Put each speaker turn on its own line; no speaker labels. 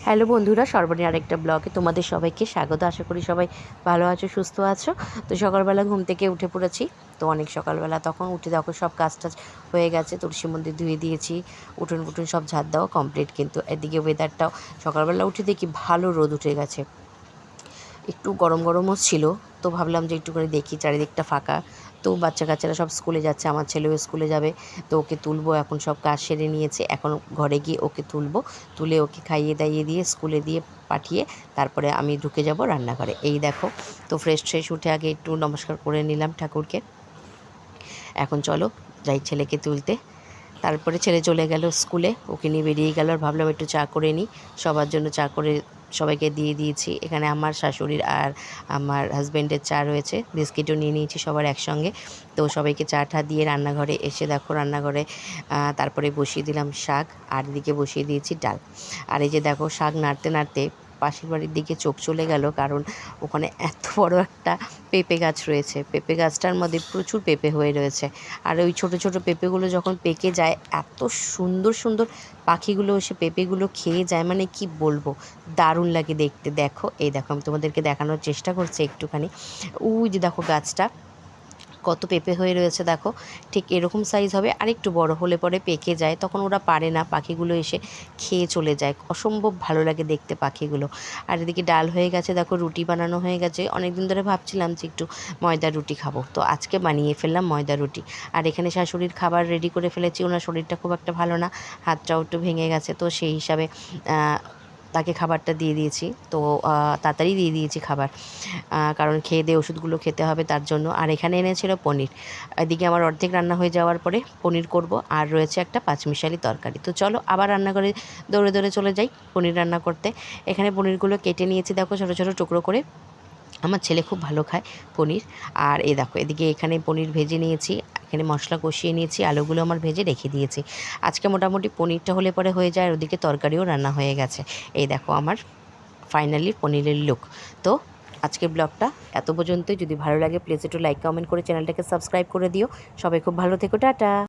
Hello বন্ধুরা, সর্বনির আরেকটা ব্লগে তোমাদের সবাইকে স্বাগত। আশা করি সবাই ভালো আছো, সুস্থ আছো। তো সকালবেলা ঘুম থেকে উঠে পড়েছি। তো অনেক সকালবেলা তখন উঠে দেখো সব কাজ টাজ হয়ে গেছে। তুলসী মন্দির ধুয়ে দিয়েছি, উঠোন ফুটুন সব ঝাড় দেওয়া কমপ্লিট। কিন্তু এদিকে ওয়েদারটাও সকালবেলা উঠে দেখি ভালো রোদ উঠে গেছে, একটু গরম গরমও ছিল। তো ভাবলাম যে একটুখানি দেখি, চারিদিকটা ফাঁকা। তো বাচ্চা কাচ্চারা সব স্কুলে যাচ্ছে, আমার ছেলেও স্কুলে যাবে। তো ওকে তুলবো, এখন সব কাজ সেরে নিয়েছে। এখন ঘরে গিয়ে ওকে তুলবো, তুলে ওকে খাইয়ে দাইয়ে দিয়ে স্কুলে দিয়ে পাঠিয়ে তারপরে আমি ঢুকে যাব রান্নাঘরে। এই দেখো, তো ফ্রেশ ফ্রেশ উঠে আগে একটু নমস্কার করে নিলাম ঠাকুরকে। এখন চলো যাই ছেলেকে তুলতে। তারপরে ছেলে চলে গেল স্কুলে, ওকে নিয়ে বেরিয়ে গেল। আর ভাবলাম একটু চা করে নিই, সবার জন্য চা করে সবাইকে দিয়ে দিয়েছি। এখানে আমার শাশুড়ির আর আমার হাজব্যান্ডের চা রয়েছে, বিস্কিটও নিয়ে নিয়েছি সবার একসঙ্গে। তো সবাইকে চা টা দিয়ে রান্নাঘরে এসে দেখো রান্নাঘরে তারপরে বসিয়ে দিলাম শাক, আর এদিকে বসিয়ে দিয়েছি ডাল। আর এই যে দেখো শাক নাড়তে নাড়তে পাশের বাড়ির দিকে চোখ চলে গেল, কারণ ওখানে এত বড় একটা পেঁপে গাছ রয়েছে। পেঁপে গাছটার মধ্যে প্রচুর পেঁপে হয়ে রয়েছে। আর ওই ছোট ছোট পেঁপেগুলো যখন পেকে যায়, এত সুন্দর সুন্দর পাখিগুলো এসে পেঁপেগুলো খেয়ে যায়, মানে কি বলবো, দারুণ লাগে দেখতে। দেখো এই দেখো, আমি তোমাদেরকে দেখানোর চেষ্টা করছি একটুখানি। ওই যে দেখো গাছটা কত পেঁপে হয়ে রয়েছে, দেখো ঠিক এরকম সাইজ হবে। আর একটু বড় হলে পরে পেকে যায়, তখন ওরা পারে না, পাখিগুলো এসে খেয়ে চলে যায়। অসম্ভব ভালো লাগে দেখতে পাখিগুলো। আর এদিকে ডাল হয়ে গেছে, দেখো রুটি বানানো হয়ে গেছে। অনেক দিন ধরে ভাবছিলাম যে একটু ময়দার রুটি খাবো, তো আজকে বানিয়ে ফেললাম ময়দার রুটি। আর এখানে শাশুড়ির খাবার রেডি করে ফেলেছি। ওনার শরীরটা খুব একটা ভালো না, হাতটাও একটু ভেঙে গেছে। তো সেই হিসাবে তাকে খাবারটা দিয়ে দিয়েছি। তো তাড়াতাড়ি দিয়ে দিয়েছি খাবার, কারণ খেয়ে দিয়ে ওষুধগুলো খেতে হবে তার জন্য। আর এখানে এনেছিল পনির। এদিকে আমার অর্ধেক রান্না হয়ে যাওয়ার পরে পনির করব, আর রয়েছে একটা পাঁচমিশালি তরকারি। তো চলো আবার রান্নাঘরে দৌড়ে দৌড়ে চলে যাই পনির রান্না করতে। এখানে পনিরগুলো কেটে নিয়েছি, দেখো ছোটো ছোটো টুকরো করে। আমার ছেলে খুব ভালো খায় পনির। আর এই দেখো এদিকে এখানে পনির ভেজে নিয়েছি, এখানে মশলা কষিয়ে নিয়েছি, আলুগুলো আমার ভেজে রেখে দিয়েছি। আজকে মোটামুটি পনিরটা হলে পরে হয়ে যায়, আর ওদিকে তরকারিও রান্না হয়ে গেছে। এই দেখো আমার ফাইনালি পনিরের লুক। তো আজকের ব্লগটা এত পর্যন্তই। যদি ভালো লাগে প্লিজ একটু লাইক কমেন্ট করে চ্যানেলটাকে সাবস্ক্রাইব করে দিও। সবাই খুব ভালো থেকো, টাটা।